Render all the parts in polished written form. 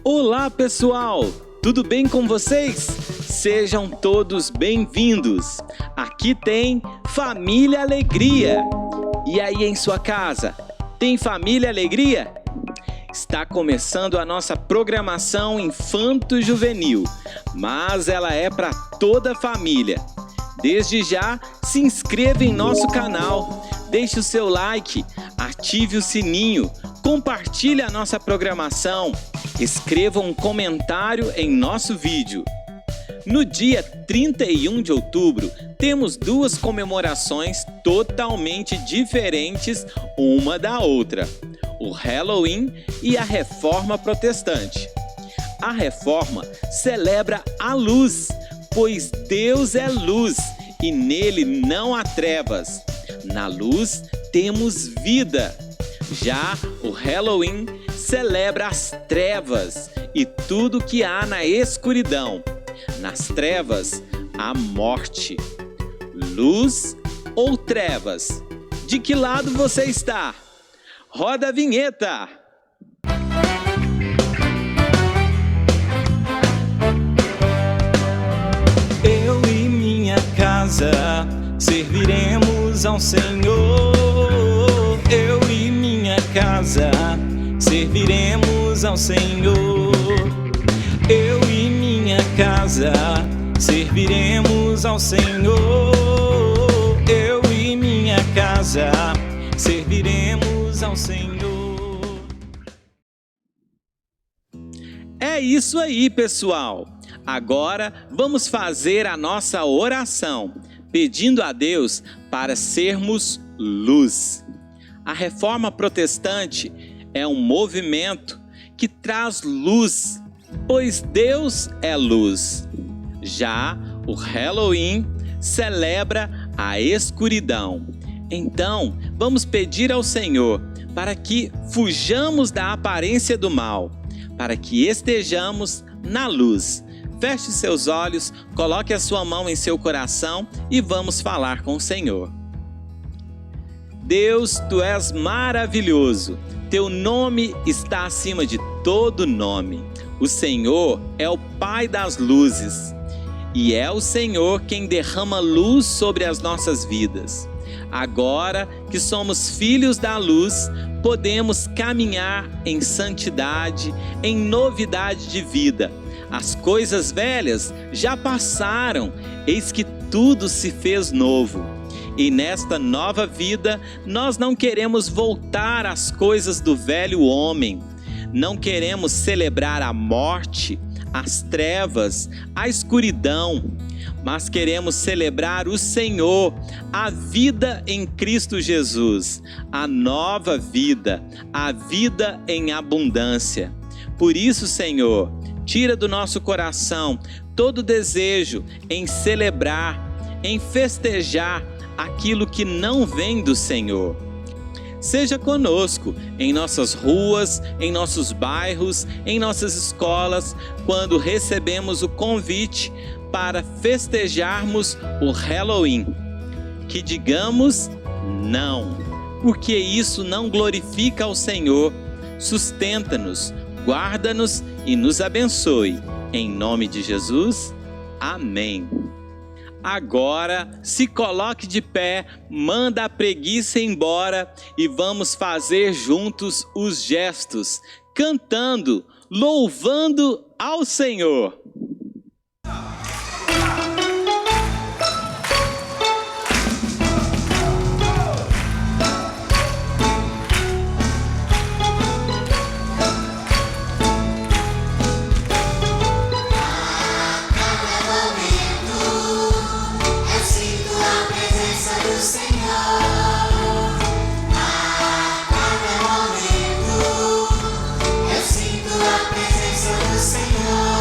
Olá, pessoal! Tudo bem com vocês? Sejam todos bem-vindos! Aqui tem Família Alegria. E aí em sua casa, tem Família Alegria? Está começando a nossa programação infanto-juvenil, mas ela é para toda a família. Desde já, se inscreva em nosso canal, deixe o seu like, ative o sininho, compartilhe a nossa programação, escreva um comentário em nosso vídeo. No dia 31 de outubro, temos duas comemorações totalmente diferentes uma da outra: o Halloween e a Reforma Protestante. A Reforma celebra a luz, pois Deus é luz e nele não há trevas. Na luz temos vida. Já o Halloween celebra as trevas e tudo que há na escuridão. Nas trevas, a morte. Luz ou trevas? De que lado você está? Roda a vinheta! Eu e minha casa serviremos ao Senhor. Eu e minha casa serviremos ao Senhor. Eu e minha casa serviremos ao Senhor. Eu e minha casa serviremos ao Senhor. É isso aí, pessoal. Agora vamos fazer a nossa oração, pedindo a Deus para sermos luz. A Reforma Protestante é um movimento que traz luz, pois Deus é luz. Já o Halloween celebra a escuridão. Então, vamos pedir ao Senhor para que fujamos da aparência do mal, para que estejamos na luz. Feche seus olhos, coloque a sua mão em seu coração e vamos falar com o Senhor. Deus, Tu és maravilhoso. Teu nome está acima de todo nome. O Senhor é o Pai das luzes e é o Senhor quem derrama luz sobre as nossas vidas. Agora que somos filhos da luz, podemos caminhar em santidade, em novidade de vida. As coisas velhas já passaram, eis que tudo se fez novo. E nesta nova vida, nós não queremos voltar às coisas do velho homem. Não queremos celebrar a morte, as trevas, a escuridão, mas queremos celebrar o Senhor, a vida em Cristo Jesus, a nova vida, a vida em abundância. Por isso, Senhor, tira do nosso coração todo desejo em celebrar, em festejar aquilo que não vem do Senhor. Seja conosco em nossas ruas, em nossos bairros, em nossas escolas, quando recebemos o convite para festejarmos o Halloween. Que digamos não, porque isso não glorifica ao Senhor. Sustenta-nos, guarda-nos e nos abençoe. Em nome de Jesus, amém. Agora, se coloque de pé, manda a preguiça embora e vamos fazer juntos os gestos, cantando, louvando ao Senhor. Senhor,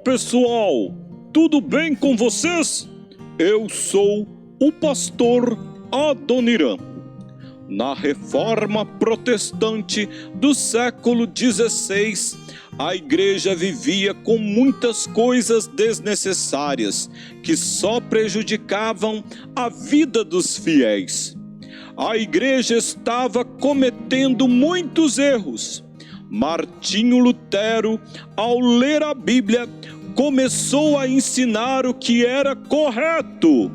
pessoal, tudo bem com vocês? Eu sou o pastor Adoniran. Na Reforma Protestante do século XVI, a igreja vivia com muitas coisas desnecessárias que só prejudicavam a vida dos fiéis. A igreja estava cometendo muitos erros. Martinho Lutero, ao ler a Bíblia, começou a ensinar o que era correto.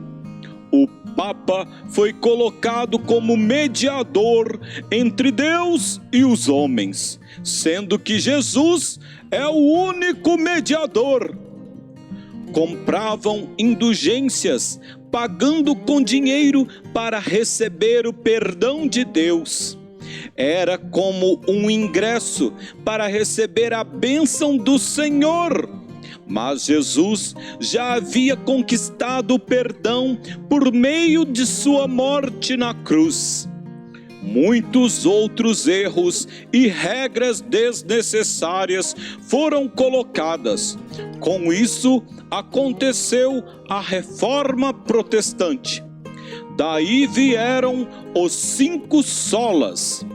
O Papa foi colocado como mediador entre Deus e os homens, sendo que Jesus é o único mediador. Compravam indulgências, pagando com dinheiro para receber o perdão de Deus. Era como um ingresso para receber a bênção do Senhor. Mas Jesus já havia conquistado o perdão por meio de sua morte na cruz. Muitos outros erros e regras desnecessárias foram colocadas. Com isso, aconteceu a Reforma Protestante. Daí vieram os 5 solas.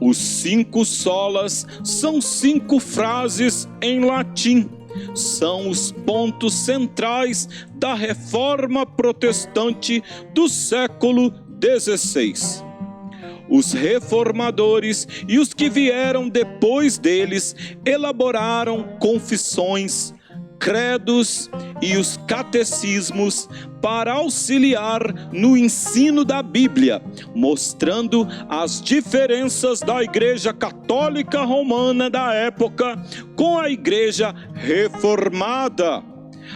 Os 5 solas são 5 frases em latim. São os pontos centrais da Reforma Protestante do século XVI. Os reformadores e os que vieram depois deles elaboraram confissões, credos e os catecismos para auxiliar no ensino da Bíblia, mostrando as diferenças da Igreja Católica Romana da época com a Igreja Reformada.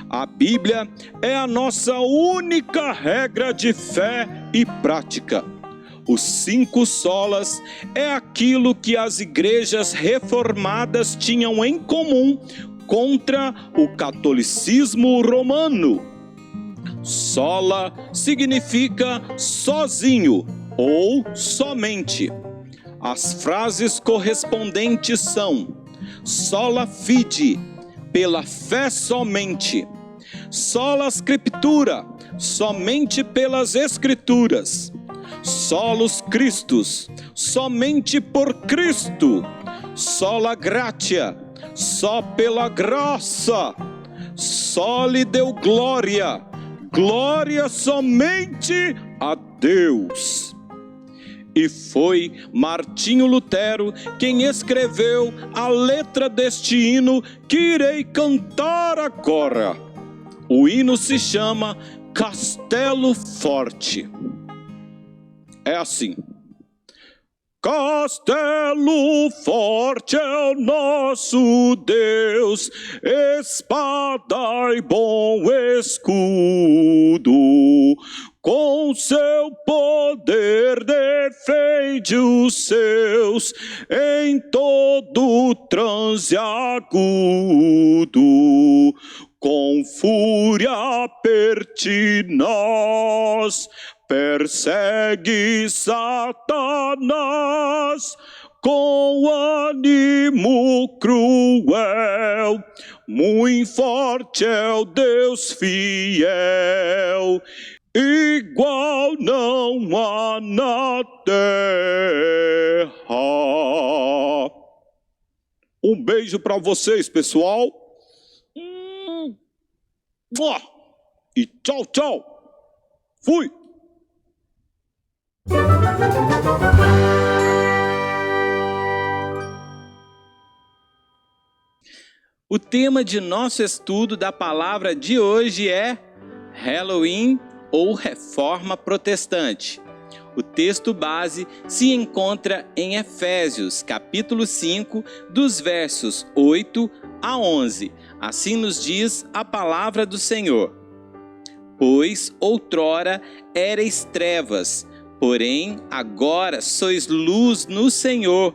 A Bíblia é a nossa única regra de fé e prática. Os 5 solas é aquilo que as igrejas reformadas tinham em comum contra o catolicismo romano. Sola significa sozinho ou somente. As frases correspondentes são: sola fide, pela fé somente; sola scriptura, somente pelas escrituras; solus Christus, somente por Cristo; sola gratia, só pela graça; só lhe deu glória, glória somente a Deus. E foi Martinho Lutero quem escreveu a letra deste hino que irei cantar agora. O hino se chama Castelo Forte. É assim: Castelo forte é o nosso Deus, espada e bom escudo. Com seu poder defende os seus em todo transe agudo. Com fúria pertinaz persegue Satanás, com ânimo cruel. Muito forte é o Deus fiel, igual não há na terra. Um beijo para vocês, pessoal. E tchau, tchau. Fui. O tema de nosso estudo da palavra de hoje é Halloween ou Reforma Protestante. O texto base se encontra em Efésios, capítulo 5, dos versos 8 a 11. Assim nos diz a palavra do Senhor. Pois outrora erais trevas, porém agora sois luz no Senhor.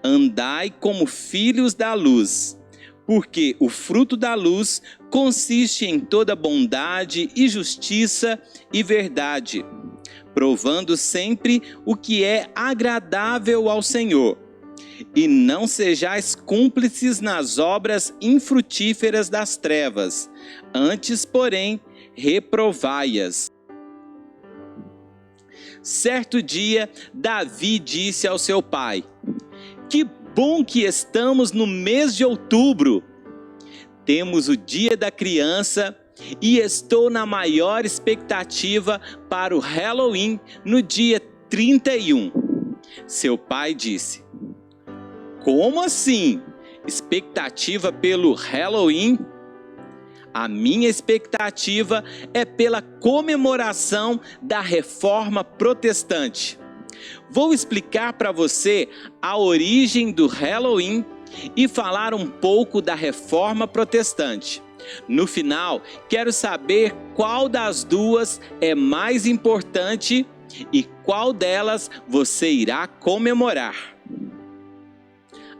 Andai como filhos da luz. Porque o fruto da luz consiste em toda bondade e justiça e verdade, provando sempre o que é agradável ao Senhor. E não sejais cúmplices nas obras infrutíferas das trevas, antes, porém, reprovai-as. Certo dia, Davi disse ao seu pai: que bom que estamos no mês de outubro. Temos o dia da criança e estou na maior expectativa para o Halloween no dia 31. Seu pai disse: como assim? Expectativa pelo Halloween? A minha expectativa é pela comemoração da Reforma Protestante. Vou explicar para você a origem do Halloween e falar um pouco da Reforma Protestante. No final, quero saber qual das duas é mais importante e qual delas você irá comemorar.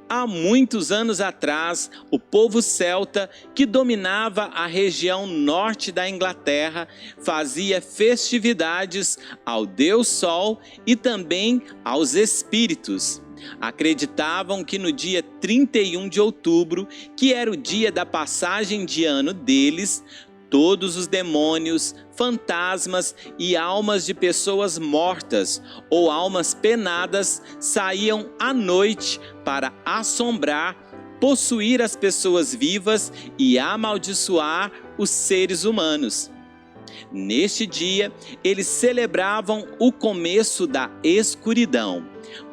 Há muitos anos atrás, o povo celta, que dominava a região norte da Inglaterra, fazia festividades ao Deus Sol e também aos espíritos. Acreditavam que no dia 31 de outubro, que era o dia da passagem de ano deles, todos os demônios, fantasmas e almas de pessoas mortas ou almas penadas saíam à noite para assombrar, possuir as pessoas vivas e amaldiçoar os seres humanos. Neste dia, eles celebravam o começo da escuridão,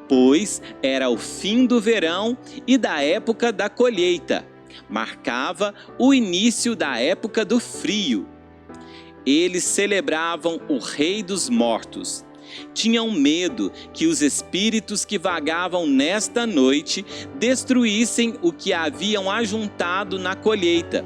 pois era o fim do verão e da época da colheita. Marcava o início da época do frio. Eles celebravam o Rei dos Mortos. Tinham medo que os espíritos que vagavam nesta noite destruíssem o que haviam ajuntado na colheita.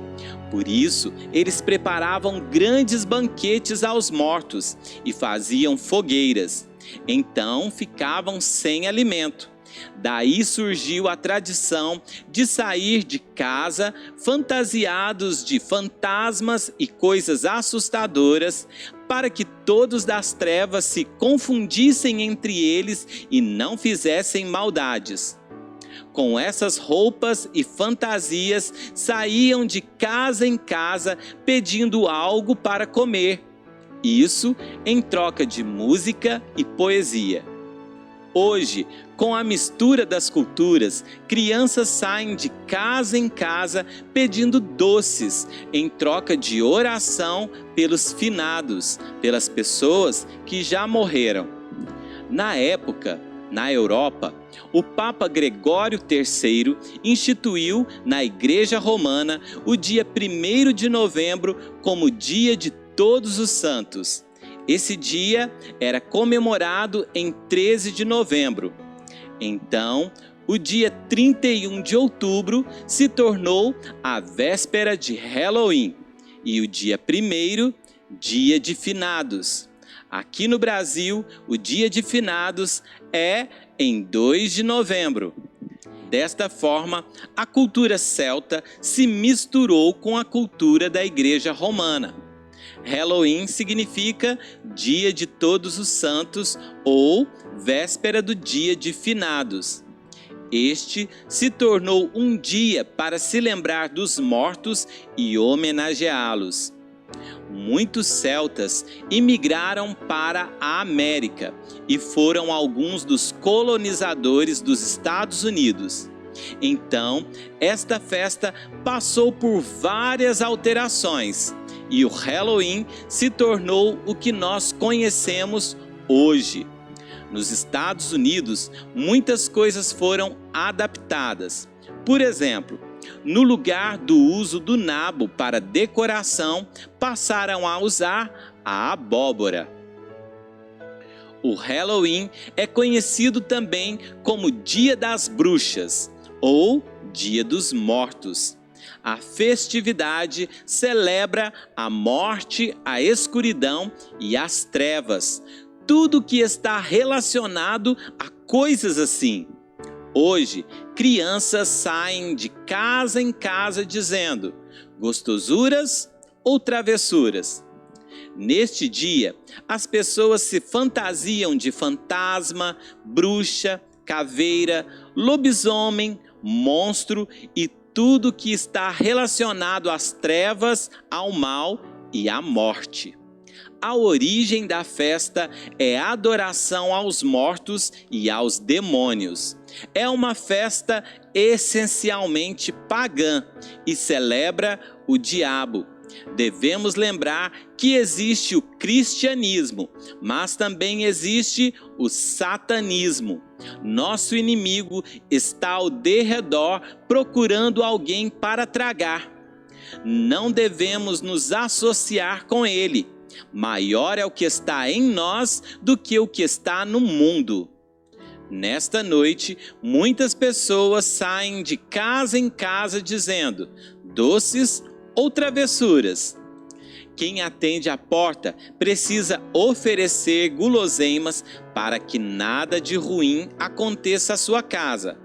Por isso, eles preparavam grandes banquetes aos mortos e faziam fogueiras. Então ficavam sem alimento. Daí surgiu a tradição de sair de casa fantasiados de fantasmas e coisas assustadoras, para que todos das trevas se confundissem entre eles e não fizessem maldades. Com essas roupas e fantasias, saíam de casa em casa pedindo algo para comer. Isso em troca de música e poesia. Hoje, com a mistura das culturas, crianças saem de casa em casa pedindo doces em troca de oração pelos finados, pelas pessoas que já morreram. Na época, na Europa, o Papa Gregório III instituiu na Igreja Romana o dia 1º de novembro como Dia de Todos os Santos. Esse dia era comemorado em 13 de novembro. Então, o dia 31 de outubro se tornou a véspera de Halloween e o dia 1º, dia de finados. Aqui no Brasil, o dia de finados é em 2 de novembro. Desta forma, a cultura celta se misturou com a cultura da Igreja Romana. Halloween significa Dia de Todos os Santos ou véspera do Dia de Finados. Este se tornou um dia para se lembrar dos mortos e homenageá-los. Muitos celtas imigraram para a América e foram alguns dos colonizadores dos Estados Unidos. Então, esta festa passou por várias alterações e o Halloween se tornou o que nós conhecemos hoje. Nos Estados Unidos, muitas coisas foram adaptadas. Por exemplo, no lugar do uso do nabo para decoração, passaram a usar a abóbora. O Halloween é conhecido também como Dia das Bruxas ou Dia dos Mortos. A festividade celebra a morte, a escuridão e as trevas, tudo que está relacionado a coisas assim. Hoje, crianças saem de casa em casa dizendo gostosuras ou travessuras. Neste dia, as pessoas se fantasiam de fantasma, bruxa, caveira, lobisomem, monstro e tudo que está relacionado às trevas, ao mal e à morte. A origem da festa é a adoração aos mortos e aos demônios. É uma festa essencialmente pagã e celebra o diabo. Devemos lembrar que existe o cristianismo, mas também existe o satanismo. Nosso inimigo está ao derredor procurando alguém para tragar. Não devemos nos associar com ele. Maior é o que está em nós do que o que está no mundo. Nesta noite, muitas pessoas saem de casa em casa dizendo: doces ou travessuras? Quem atende à porta precisa oferecer guloseimas para que nada de ruim aconteça à sua casa.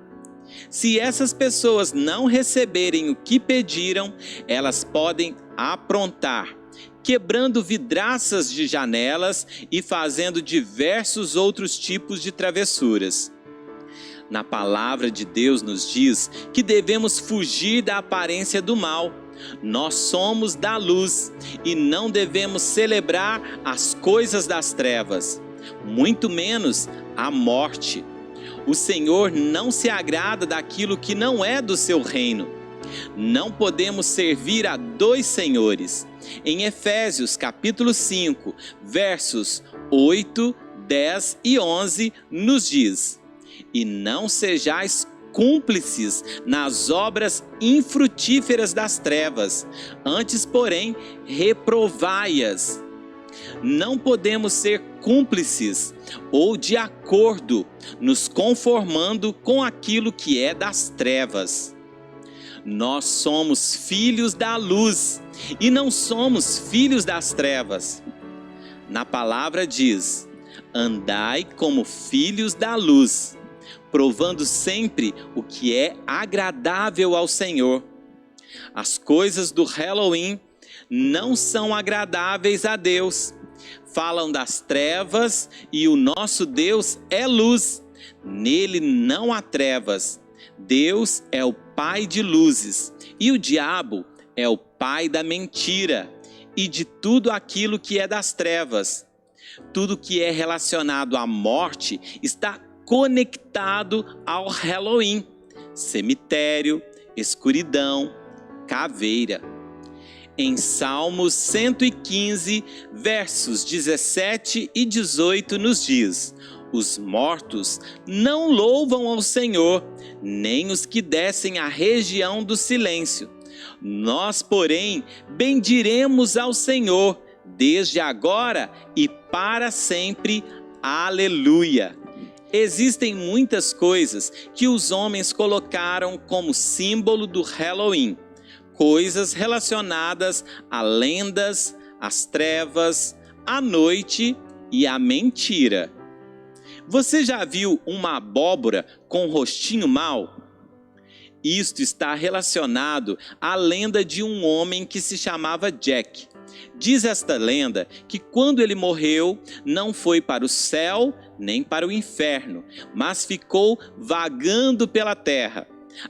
Se essas pessoas não receberem o que pediram, elas podem aprontar, quebrando vidraças de janelas e fazendo diversos outros tipos de travessuras. Na palavra de Deus nos diz que devemos fugir da aparência do mal. Nós somos da luz e não devemos celebrar as coisas das trevas, muito menos a morte. O Senhor não se agrada daquilo que não é do seu reino. Não podemos servir a dois senhores. Em Efésios capítulo 5, versos 8, 10 e 11, nos diz: e não sejais cúmplices nas obras infrutíferas das trevas, antes, porém, reprovai-as. Não podemos ser cúmplices ou de acordo, nos conformando com aquilo que é das trevas. Nós somos filhos da luz e não somos filhos das trevas. Na palavra diz: andai como filhos da luz, provando sempre o que é agradável ao Senhor. As coisas do Halloween não são agradáveis a Deus. Falam das trevas e o nosso Deus é luz. Nele não há trevas. Deus é o pai de luzes e o diabo é o pai da mentira e de tudo aquilo que é das trevas. Tudo que é relacionado à morte está conectado ao Halloween: cemitério, escuridão, caveira. Em Salmos 115, versos 17 e 18 nos diz: os mortos não louvam ao Senhor, nem os que descem à região do silêncio. Nós, porém, bendiremos ao Senhor, desde agora e para sempre. Aleluia! Existem muitas coisas que os homens colocaram como símbolo do Halloween. Coisas relacionadas a lendas, às trevas, à noite e à mentira. Você já viu uma abóbora com rostinho mau? Isto está relacionado à lenda de um homem que se chamava Jack. Diz esta lenda que quando ele morreu, não foi para o céu nem para o inferno, mas ficou vagando pela terra.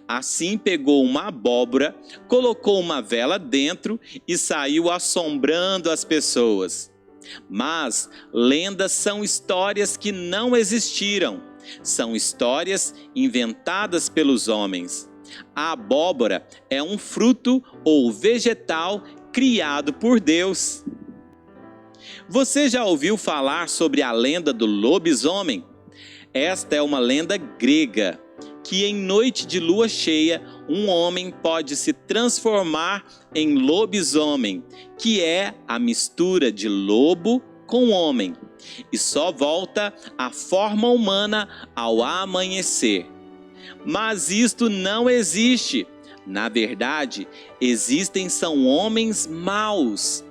Assim pegou uma abóbora, colocou uma vela dentro e saiu assombrando as pessoas. Mas lendas são histórias que não existiram. São histórias inventadas pelos homens. A abóbora é um fruto ou vegetal criado por Deus. Você já ouviu falar sobre a lenda do lobisomem? Esta é uma lenda grega, que em noite de lua cheia, um homem pode se transformar em lobisomem, que é a mistura de lobo com homem, e só volta à forma humana ao amanhecer. Mas isto não existe. Na verdade, são homens maus.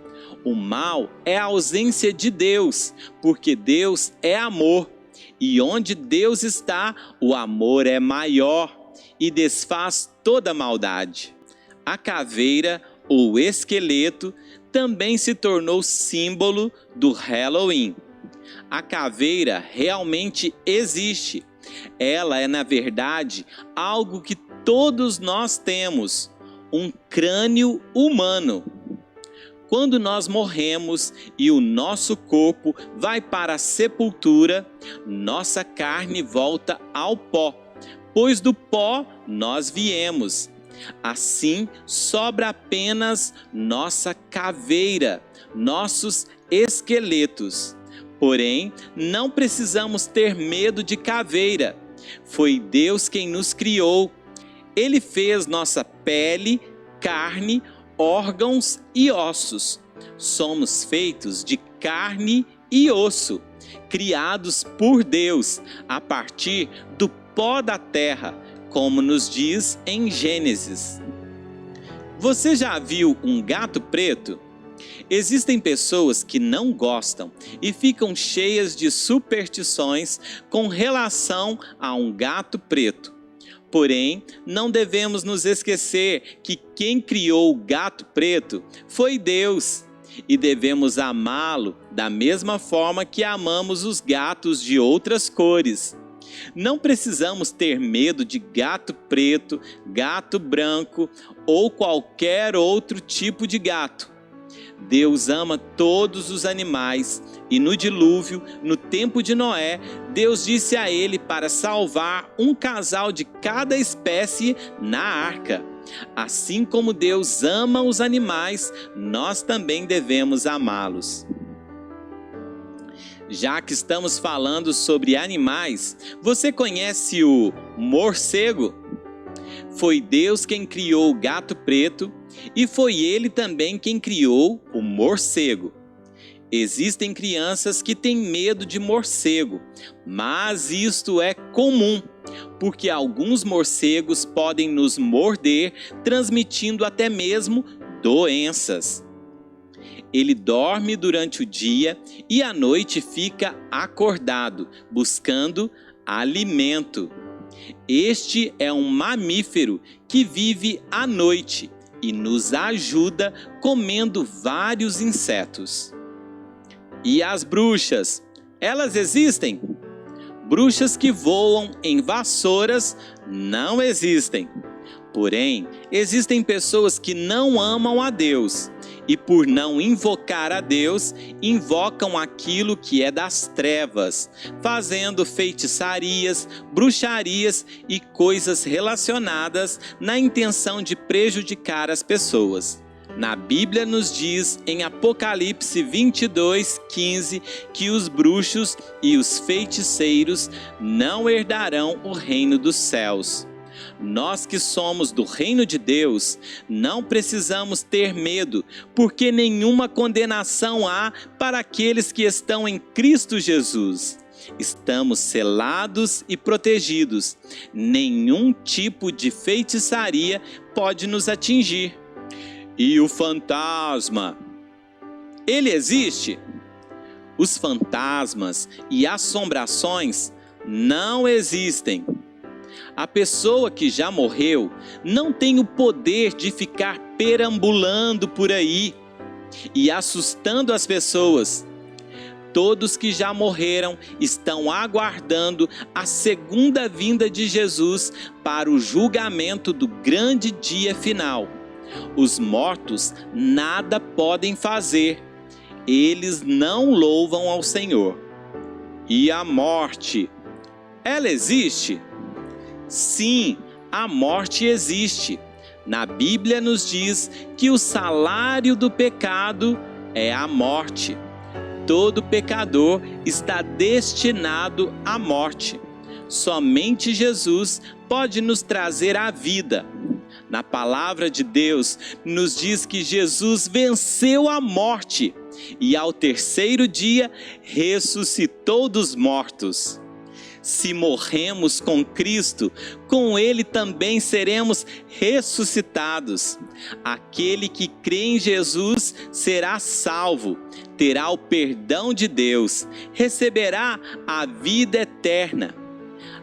O mal é a ausência de Deus, porque Deus é amor. E onde Deus está, o amor é maior e desfaz toda maldade. A caveira ou esqueleto também se tornou símbolo do Halloween. A caveira realmente existe. Ela é, na verdade, algo que todos nós temos, um crânio humano. Quando nós morremos e o nosso corpo vai para a sepultura, nossa carne volta ao pó, pois do pó nós viemos. Assim, sobra apenas nossa caveira, nossos esqueletos. Porém, não precisamos ter medo de caveira. Foi Deus quem nos criou. Ele fez nossa pele, carne, órgãos e ossos. Somos feitos de carne e osso, criados por Deus a partir do pó da terra, como nos diz em Gênesis. Você já viu um gato preto? Existem pessoas que não gostam e ficam cheias de superstições com relação a um gato preto. Porém, não devemos nos esquecer que quem criou o gato preto foi Deus e devemos amá-lo da mesma forma que amamos os gatos de outras cores. Não precisamos ter medo de gato preto, gato branco ou qualquer outro tipo de gato. Deus ama todos os animais e no dilúvio, no tempo de Noé, Deus disse a ele para salvar um casal de cada espécie na arca. Assim como Deus ama os animais, nós também devemos amá-los. Já que estamos falando sobre animais, você conhece o morcego? Foi Deus quem criou o gato preto e foi Ele também quem criou o morcego. Existem crianças que têm medo de morcego, mas isto é comum, porque alguns morcegos podem nos morder, transmitindo até mesmo doenças. Ele dorme durante o dia e à noite fica acordado, buscando alimento. Este é um mamífero que vive à noite e nos ajuda comendo vários insetos. E as bruxas? Elas existem? Bruxas que voam em vassouras não existem. Porém, existem pessoas que não amam a Deus e, por não invocar a Deus, invocam aquilo que é das trevas, fazendo feitiçarias, bruxarias e coisas relacionadas na intenção de prejudicar as pessoas. Na Bíblia nos diz em Apocalipse 22:15 que os bruxos e os feiticeiros não herdarão o reino dos céus. Nós que somos do reino de Deus, não precisamos ter medo, porque nenhuma condenação há para aqueles que estão em Cristo Jesus. Estamos selados e protegidos. Nenhum tipo de feitiçaria pode nos atingir. E o fantasma? Ele existe? Os fantasmas e assombrações não existem. A pessoa que já morreu não tem o poder de ficar perambulando por aí e assustando as pessoas. Todos que já morreram estão aguardando a segunda vinda de Jesus para o julgamento do grande dia final. Os mortos nada podem fazer, eles não louvam ao Senhor. E a morte, ela existe? Sim, a morte existe. Na Bíblia nos diz que o salário do pecado é a morte. Todo pecador está destinado à morte. Somente Jesus pode nos trazer a vida. Na palavra de Deus nos diz que Jesus venceu a morte e ao terceiro dia ressuscitou dos mortos. Se morremos com Cristo, com Ele também seremos ressuscitados. Aquele que crê em Jesus será salvo, terá o perdão de Deus, receberá a vida eterna.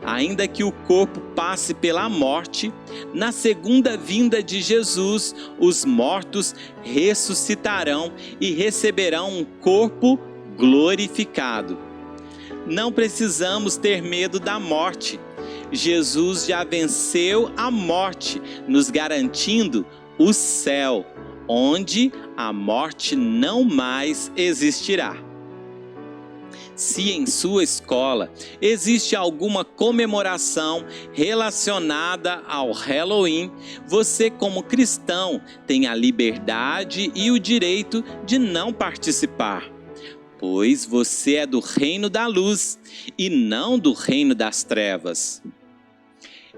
Ainda que o corpo passe pela morte, na segunda vinda de Jesus, os mortos ressuscitarão e receberão um corpo glorificado. não precisamos ter medo da morte. Jesus já venceu a morte, nos garantindo o céu, onde a morte não mais existirá. Se em sua escola existe alguma comemoração relacionada ao Halloween, você, como cristão, tem a liberdade e o direito de não participar, pois você é do reino da luz e não do reino das trevas.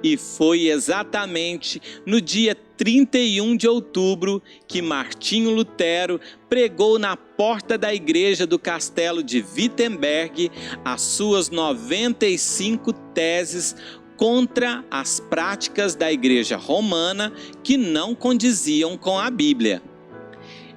E foi exatamente no dia 31 de outubro que Martinho Lutero pregou na porta da igreja do castelo de Wittenberg as suas 95 teses contra as práticas da igreja romana que não condiziam com a Bíblia.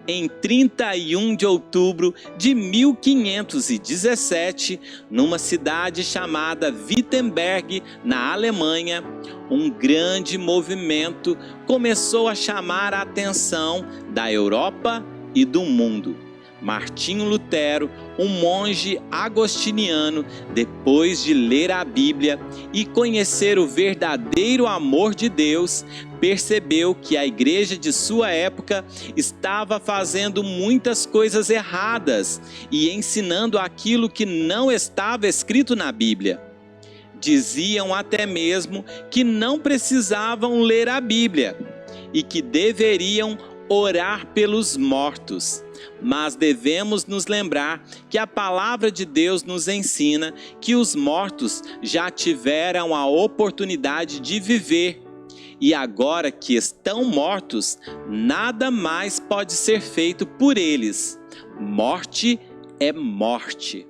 Em 31 de outubro de 1517, numa cidade chamada Wittenberg, na Alemanha, um grande movimento começou a chamar a atenção da Europa e do mundo. Martinho Lutero, um monge agostiniano, depois de ler a Bíblia e conhecer o verdadeiro amor de Deus, percebeu que a igreja de sua época estava fazendo muitas coisas erradas e ensinando aquilo que não estava escrito na Bíblia. Diziam até mesmo que não precisavam ler a Bíblia e que deveriam orar pelos mortos. Mas devemos nos lembrar que a palavra de Deus nos ensina que os mortos já tiveram a oportunidade de viver. E agora que estão mortos, nada mais pode ser feito por eles. Morte é morte.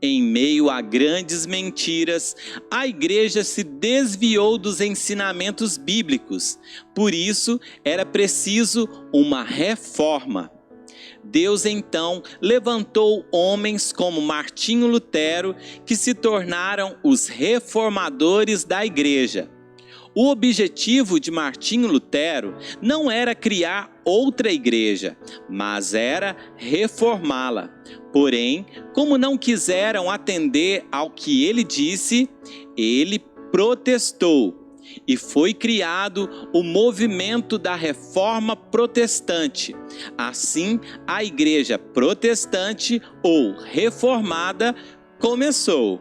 Em meio a grandes mentiras, a igreja se desviou dos ensinamentos bíblicos. Por isso, era preciso uma reforma. Deus então levantou homens como Martinho Lutero, que se tornaram os reformadores da igreja. O objetivo de Martinho Lutero não era criar outra igreja, mas era reformá-la. Porém, como não quiseram atender ao que ele disse, ele protestou. E foi criado o movimento da Reforma Protestante. Assim, a igreja protestante ou reformada começou.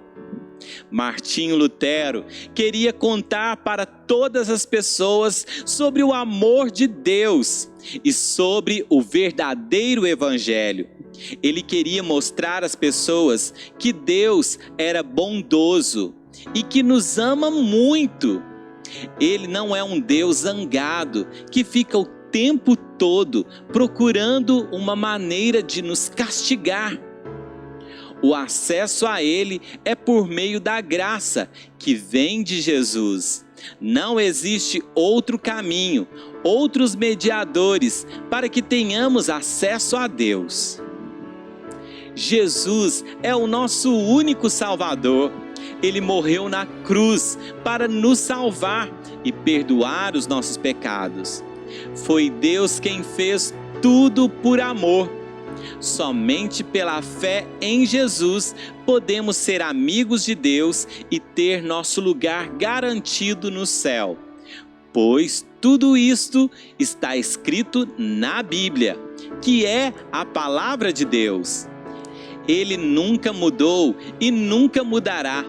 Martinho Lutero queria contar para todas as pessoas sobre o amor de Deus e sobre o verdadeiro evangelho. Ele queria mostrar às pessoas que Deus era bondoso e que nos ama muito. Ele não é um Deus zangado que fica o tempo todo procurando uma maneira de nos castigar. O acesso a Ele é por meio da graça que vem de Jesus. Não existe outro caminho, outros mediadores para que tenhamos acesso a Deus. Jesus é o nosso único Salvador. Ele morreu na cruz para nos salvar e perdoar os nossos pecados. Foi Deus quem fez tudo por amor. Somente pela fé em Jesus podemos ser amigos de Deus e ter nosso lugar garantido no céu. Pois tudo isto está escrito na Bíblia, que é a palavra de Deus. Ele nunca mudou e nunca mudará.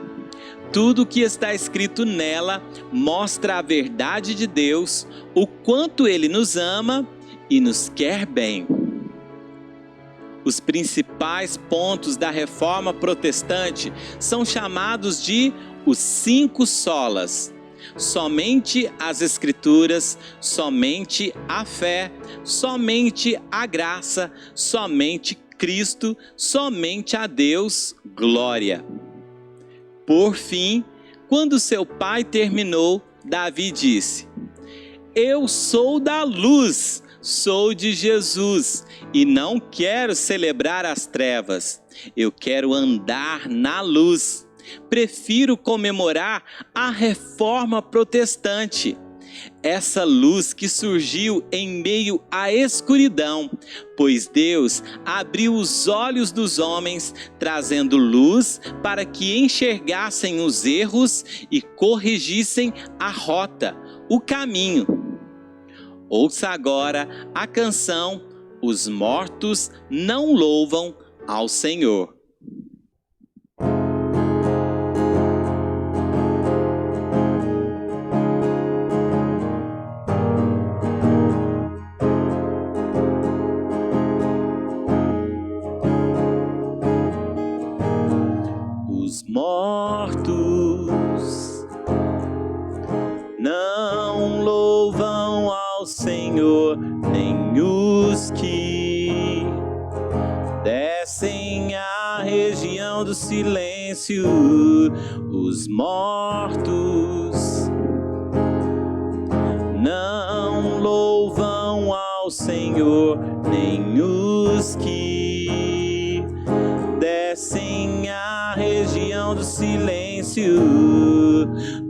Tudo que está escrito nela mostra a verdade de Deus, o quanto Ele nos ama e nos quer bem. Os principais pontos da Reforma Protestante são chamados de os 5 solas. Somente as Escrituras, somente a fé, somente a graça, somente Cristo, somente a Deus, glória. Por fim, quando seu pai terminou, Davi disse: Eu sou da luz, sou de Jesus, e não quero celebrar as trevas. Eu quero andar na luz. Prefiro comemorar a Reforma Protestante. essa luz que surgiu em meio à escuridão, pois Deus abriu os olhos dos homens, trazendo luz para que enxergassem os erros e corrigissem a rota, o caminho. Ouça agora a canção Os Mortos Não Louvam ao Senhor. Os mortos não louvam ao Senhor, nem os que descem à região do silêncio. Os mortos não louvam ao Senhor, nem os que descem à região do silêncio.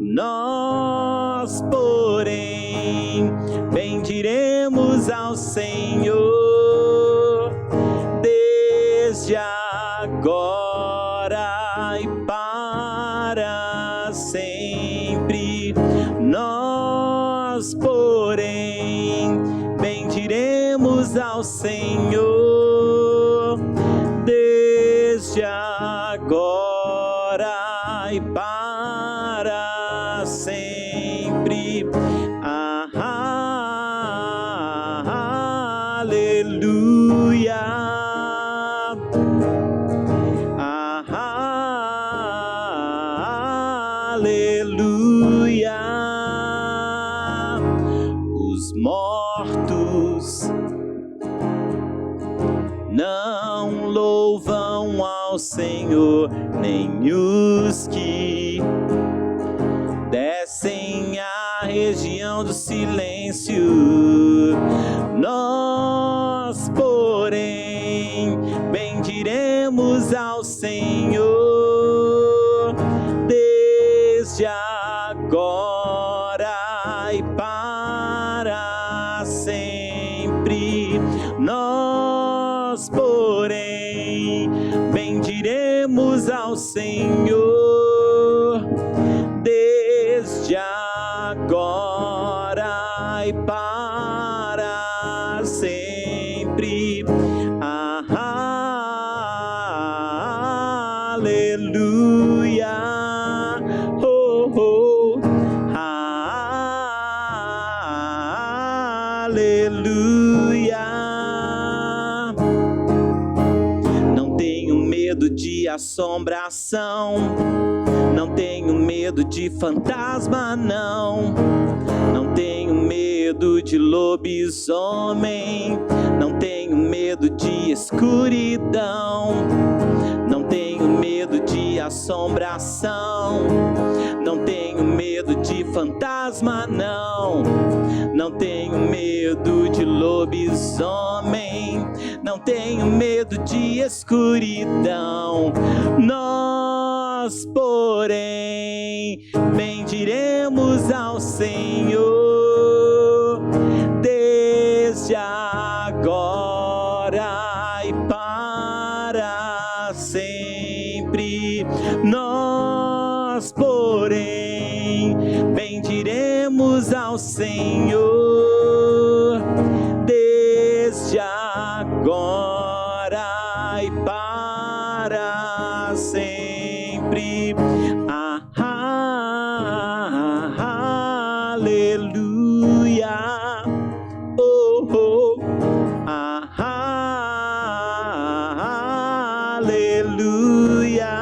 Nós, porém, bendiremos ao Senhor desde agora e para sempre. Nós, porém, bendiremos ao Senhor desde agora e para sempre. Aleluia. Aleluia. Os mortos não louvam ao Senhor, nem os que descem à região do silêncio. Nós, porém, bendiremos ao Senhor desde agora e para sempre. Nós, porém, bendiremos ao Senhor desde agora e para sempre. Aleluia. Oh, oh. Aleluia. Não tenho medo de assombração, não tenho medo de fantasma, não. Não tenho medo de lobisomem, não tenho medo de escuridão. Não tenho medo de assombração, não tenho medo de fantasma, não. Não tenho medo de lobisomem, não tenho medo de escuridão. Nós, porém, bendiremos ao Senhor desde agora e para sempre. Nós, porém, bendiremos ao Senhor desde agora e para sempre. Aleluia. Oh, oh. Aleluia.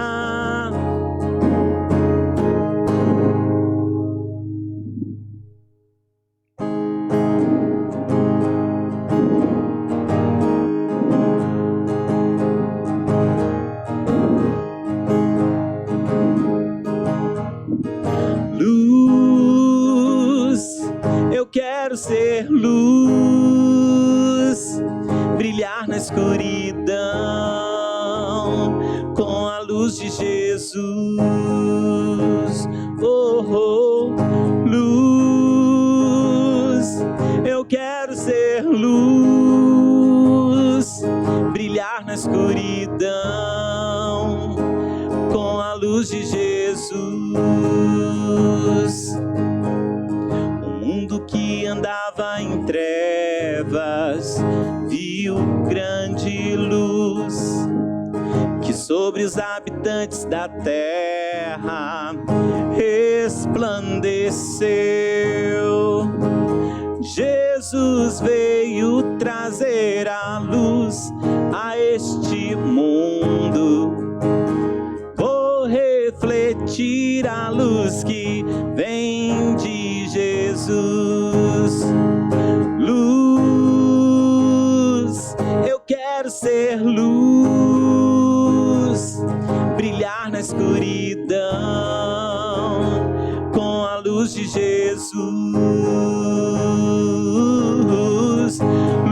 Eu quero ser luz, brilhar na escuridão com a luz de Jesus. Oh, oh, luz. os habitantes da terra resplandeceu. Jesus veio trazer a luz a este mundo. Vou refletir a luz que vem de Jesus. Luz, eu quero ser luz, brilhar na escuridão com a luz de Jesus.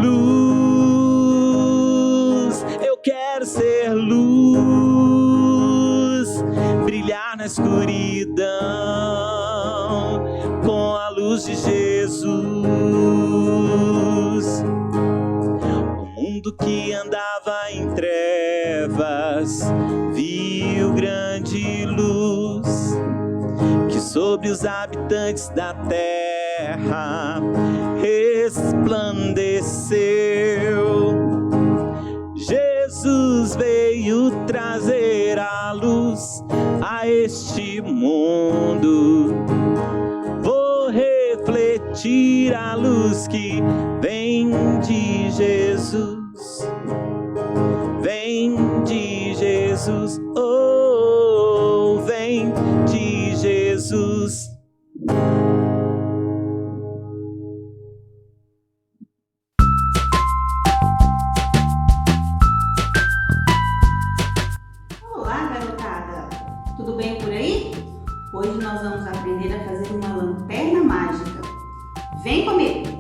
Luz, eu quero ser luz, brilhar na escuridão com a luz de Jesus. O mundo que andava em trevas viu grande luz que sobre os habitantes da terra resplandeceu. Jesus veio trazer a luz a este mundo. Vou refletir a luz que vem de Jesus. Vem de Jesus, oh, vem de Jesus. Olá, garotada! Tudo bem por aí? Hoje nós vamos aprender a fazer uma lanterna mágica. Vem comigo!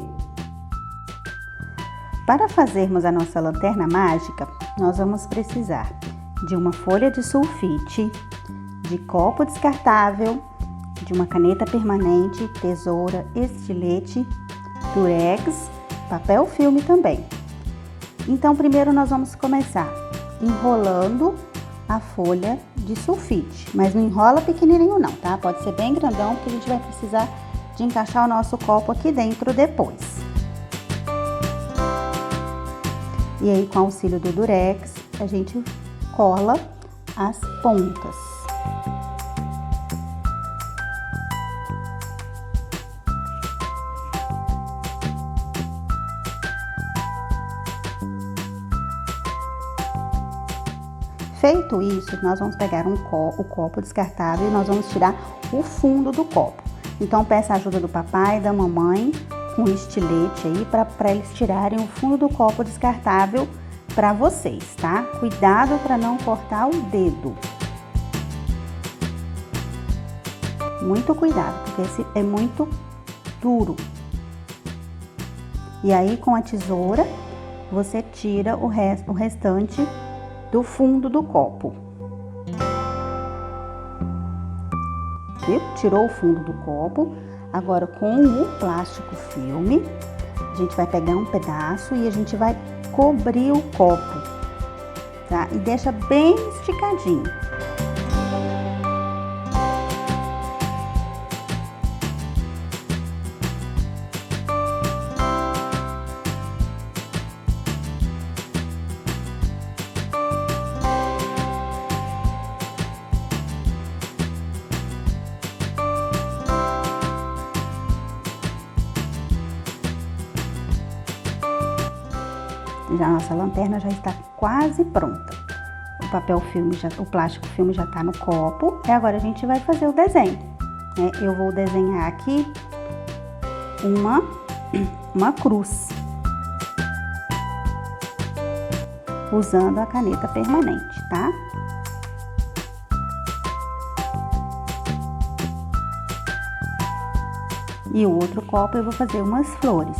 Para fazermos a nossa lanterna mágica, nós vamos precisar de uma folha de sulfite, de copo descartável, de uma caneta permanente, tesoura, estilete, durex, papel filme também. Então, primeiro nós vamos começar enrolando a folha de sulfite, mas não enrola pequenininho não, tá? Pode ser bem grandão, porque a gente vai precisar de encaixar o nosso copo aqui dentro depois. E aí, com o auxílio do durex, a gente cola as pontas. Feito isso, nós vamos pegar o copo descartável e nós vamos tirar o fundo do copo. Então, peça a ajuda do papai e da mamãe com estilete aí para eles tirarem o fundo do copo descartável para vocês, tá? Cuidado para não cortar o dedo. Muito cuidado, porque esse é muito duro. E aí, com a tesoura, você tira o restante do fundo do copo. Viu? Tirou o fundo do copo. Agora, com o plástico filme, a gente vai pegar um pedaço e a gente vai cobrir o copo, tá? E deixa bem esticadinho. Já a nossa lanterna já está quase pronta. O papel filme, o plástico filme já está no copo. E agora a gente vai fazer o desenho, né? Eu vou desenhar aqui uma cruz, usando a caneta permanente, tá? E o outro copo eu vou fazer umas flores.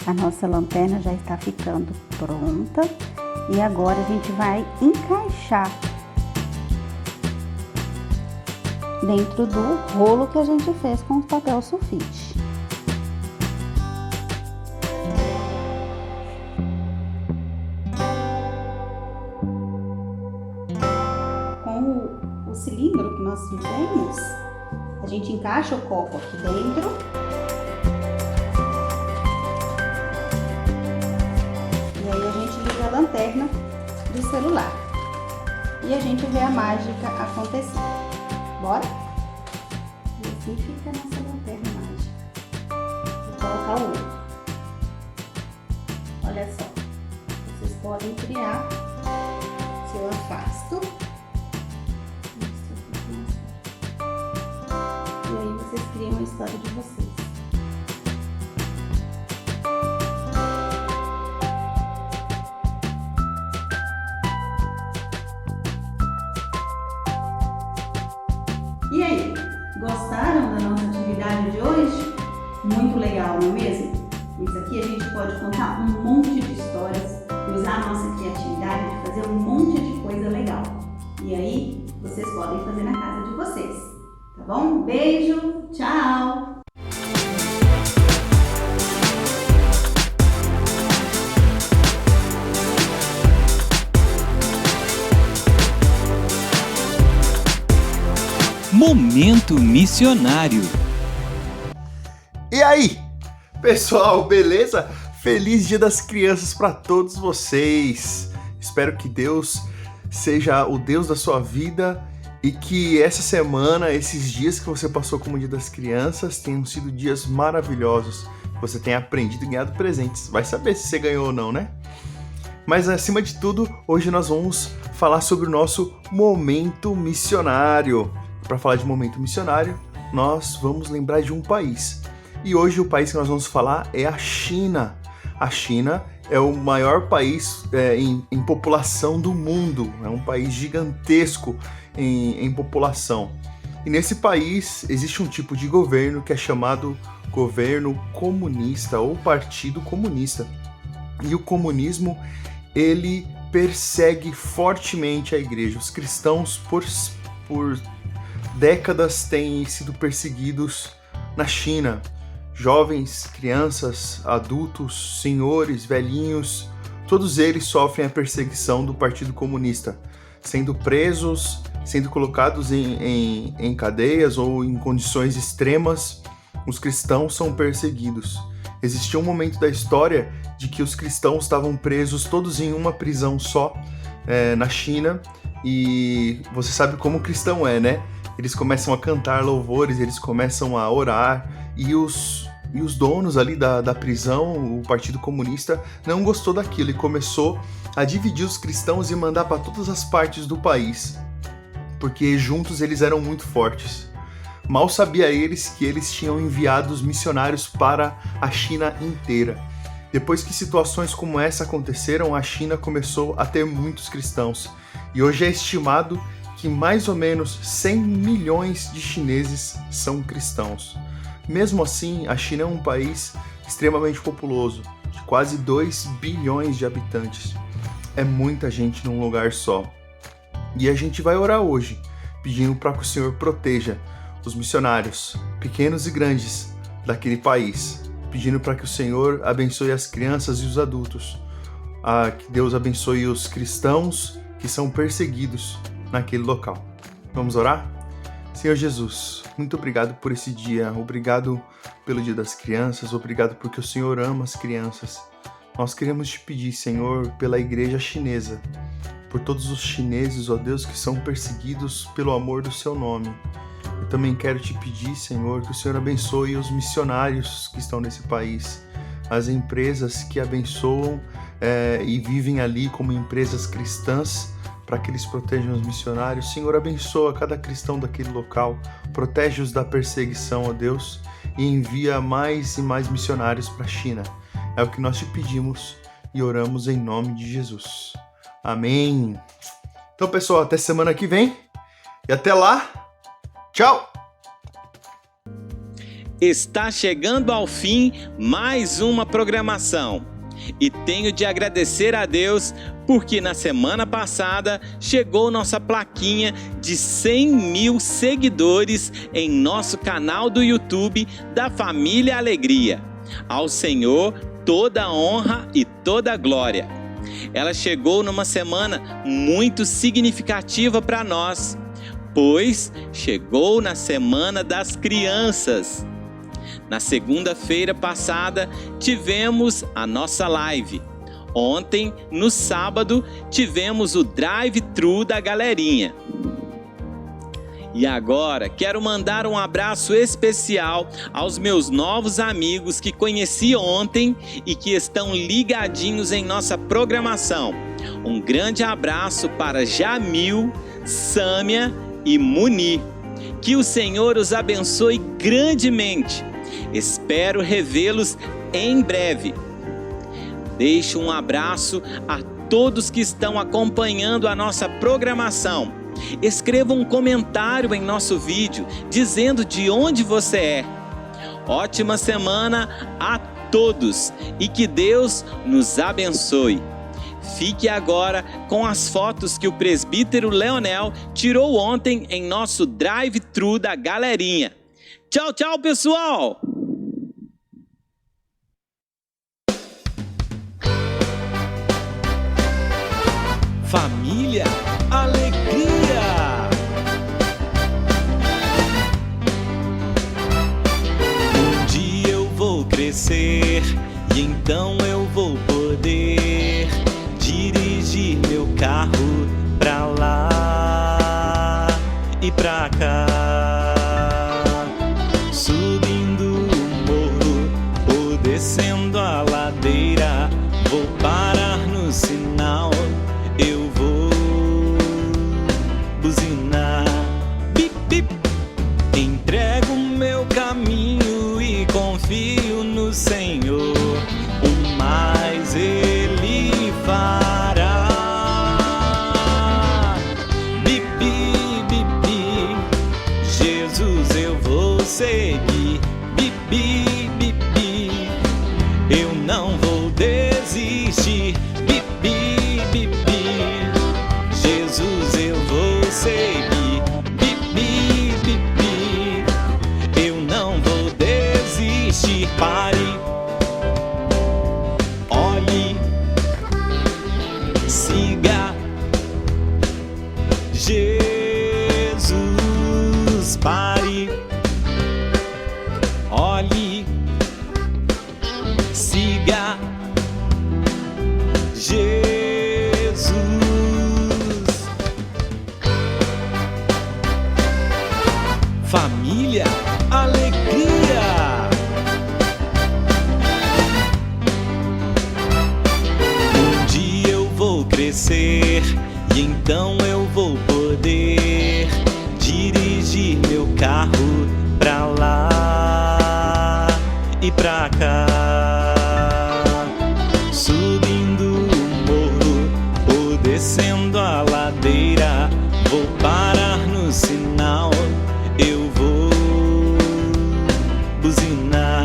A nossa lanterna já está ficando pronta e agora a gente vai encaixar dentro do rolo que a gente fez com o papel sulfite. Com o cilindro que nós fizemos, a gente encaixa o copo aqui dentro. E aí a gente liga a lanterna do celular. E a gente vê a mágica acontecer. Bora? E assim fica a nossa lanterna mágica. Vou colocar o olho. Olha só. Vocês podem criar. Se eu afasto. E aí vocês criam a história de vocês. E aí, gostaram da nossa atividade de hoje? Muito legal, não é mesmo? Isso aqui a gente pode contar um monte de histórias, usar a nossa criatividade de fazer um monte de coisa legal. E aí, vocês podem fazer na casa de vocês, tá bom? Beijo, tchau! Momento Missionário. E aí, pessoal, beleza? Feliz Dia das Crianças para todos vocês. Espero que Deus seja o Deus da sua vida e que essa semana, esses dias que você passou como Dia das Crianças tenham sido dias maravilhosos. Você tenha aprendido e ganhado presentes. Vai saber se você ganhou ou não, né? Mas acima de tudo, hoje nós vamos falar sobre o nosso Momento Missionário. Para falar de Momento Missionário, nós vamos lembrar de um país. E hoje o país que nós vamos falar é a China. A China é o maior país em população do mundo. É um país gigantesco em população. E nesse país existe um tipo de governo que é chamado governo comunista ou partido comunista. E o comunismo, ele persegue fortemente a igreja. Os cristãos, por décadas, têm sido perseguidos na China. Jovens, crianças, adultos, senhores, velhinhos, todos eles sofrem a perseguição do Partido Comunista, sendo presos, sendo colocados em cadeias ou em condições extremas. Os cristãos são perseguidos. Existia um momento da história de que os cristãos estavam presos todos em uma prisão só na China, e você sabe como o cristão é, né? Eles começam a cantar louvores, eles começam a orar, e os donos ali da prisão, o Partido Comunista, não gostou daquilo e começou a dividir os cristãos e mandar para todas as partes do país, porque juntos eles eram muito fortes. Mal sabia eles que eles tinham enviado os missionários para a China inteira. Depois que situações como essa aconteceram, a China começou a ter muitos cristãos, e hoje é estimado que mais ou menos 100 milhões de chineses são cristãos. Mesmo assim, a China é um país extremamente populoso, de quase 2 bilhões de habitantes. É muita gente num lugar só. E a gente vai orar hoje, pedindo para que o Senhor proteja os missionários, pequenos e grandes, daquele país. Pedindo para que o Senhor abençoe as crianças e os adultos. Que Deus abençoe os cristãos que são perseguidos naquele local. Vamos orar? Senhor Jesus, muito obrigado por esse dia, obrigado pelo Dia das Crianças, obrigado porque o Senhor ama as crianças. Nós queremos te pedir, Senhor, pela igreja chinesa, por todos os chineses, ó Deus, que são perseguidos pelo amor do seu nome. Eu também quero te pedir, Senhor, que o Senhor abençoe os missionários que estão nesse país, as empresas que abençoam e vivem ali como empresas cristãs, para que eles protejam os missionários. Senhor, abençoa cada cristão daquele local, protege-os da perseguição, ó Deus, e envia mais e mais missionários para a China. É o que nós te pedimos e oramos em nome de Jesus. Amém. Então, pessoal, até semana que vem e até lá, tchau! Está chegando ao fim mais uma programação. E tenho de agradecer a Deus porque na semana passada chegou nossa plaquinha de 100 mil seguidores em nosso canal do YouTube da Família Alegria. Ao Senhor toda a honra e toda a glória. Ela chegou numa semana muito significativa para nós, pois chegou na Semana das Crianças. Na segunda-feira passada, tivemos a nossa live. Ontem, no sábado, tivemos o drive-thru da galerinha. E agora, quero mandar um abraço especial aos meus novos amigos que conheci ontem e que estão ligadinhos em nossa programação. Um grande abraço para Jamil, Sâmia e Muni. Que o Senhor os abençoe grandemente. Espero revê-los em breve. Deixo um abraço a todos que estão acompanhando a nossa programação. Escreva um comentário em nosso vídeo dizendo de onde você é. Ótima semana a todos e que Deus nos abençoe. Fique agora com as fotos que o presbítero Leonel tirou ontem em nosso drive-thru da galerinha. Tchau, tchau, pessoal! Família, alegria! Um dia eu vou crescer e então eu vou poder dirigir meu carro pra lá e pra cá, subindo o morro ou descendo a ladeira, vou parar no sinal, eu vou buzinar, bip, bip. Entrego meu caminho e confio no Senhor, o mais Ele fará. Bip, bip, bip, bip. Jesus eu vou seguir, bip, bip, bip, bip. Eu não vou desistir, bip, bip, bip, bip. Jesus eu vou seguir, bip, bip, bip, bip. Eu não vou desistir. Pare, olhe, siga Jesus. Pare, olhe, siga Jesus. Família, alegria! Um dia eu vou crescer e então eu vou poder dirigir meu carro pra lá e pra cá, subindo o morro ou descendo a ladeira, vou parar no sinal, eu vou buzinar,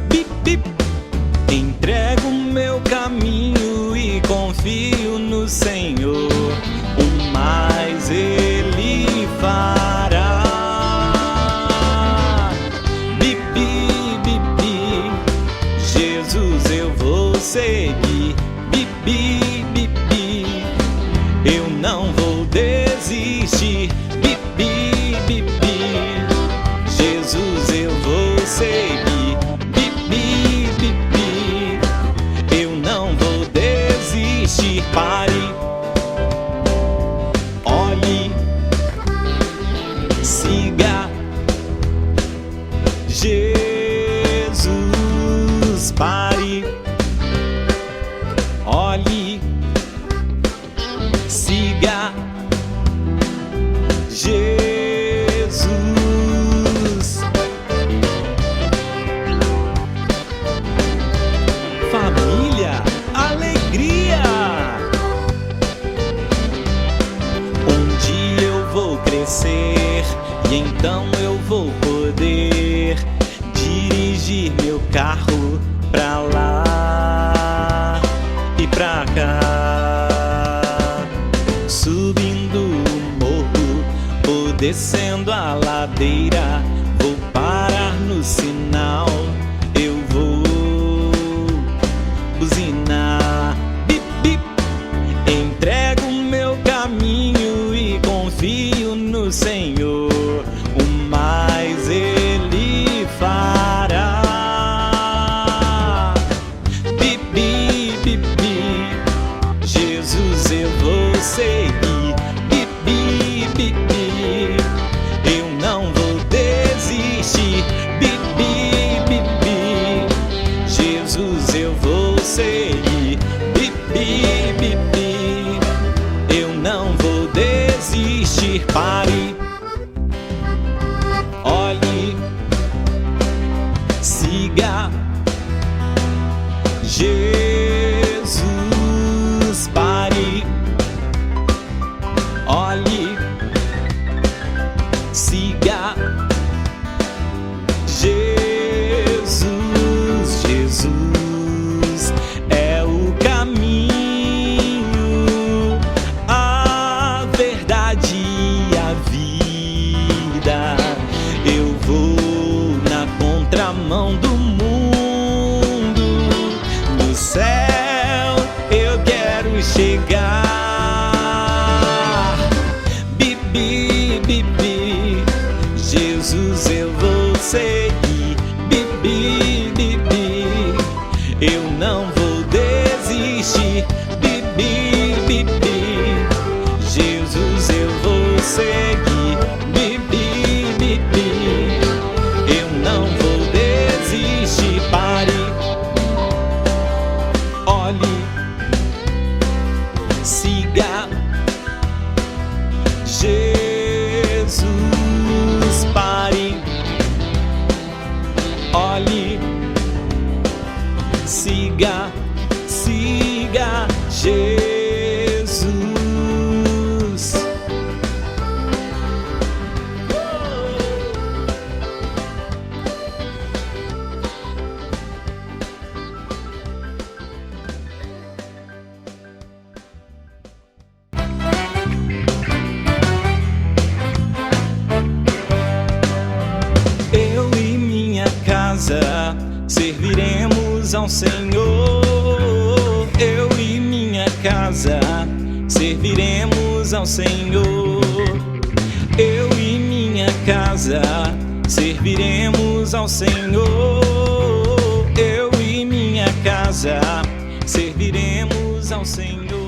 bip, bip. Entrego meu caminho e confio no Senhor, o mais Ele fará. Bip, bip, bip, bip. Jesus eu vou seguir, bip, bip, bip, bip. Eu não vou desistir, bip, bip, bip, bip. Jesus eu vou seguir, bip, bip, bip, bip. Eu não vou desistir. Pare, olhe, siga Jesus. Pare, olhe, siga Jesus. Família, alegria! Um dia eu vou crescer e então eu vou poder dirigir meu carro pra lá e pra cá, subindo o morro ou descendo a ladeira, vou parar no sinal, eu vou buzinar, bip, bip. Entrego meu caminho e confio no Senhor, desistir. Pare, olhe, siga Jesus. Pare, olhe, siga Jesus. Jesus é o caminho, a verdade e a vida. Eu vou na contramão do mundo, no céu eu quero chegar. Bibi, bibi, Jesus eu vou seguir. Bibi, bibi, eu não vou desistir. Bibi, bibi, Jesus eu vou seguir. Bibi, bibi, eu não vou desistir. Pare, olhe, siga Jesus. Pare, olhe, siga, siga Jesus. Eu e minha casa serviremos ao Senhor. Eu e minha casa serviremos ao Senhor. Eu e minha casa serviremos ao Senhor. Eu e minha casa serviremos ao Senhor.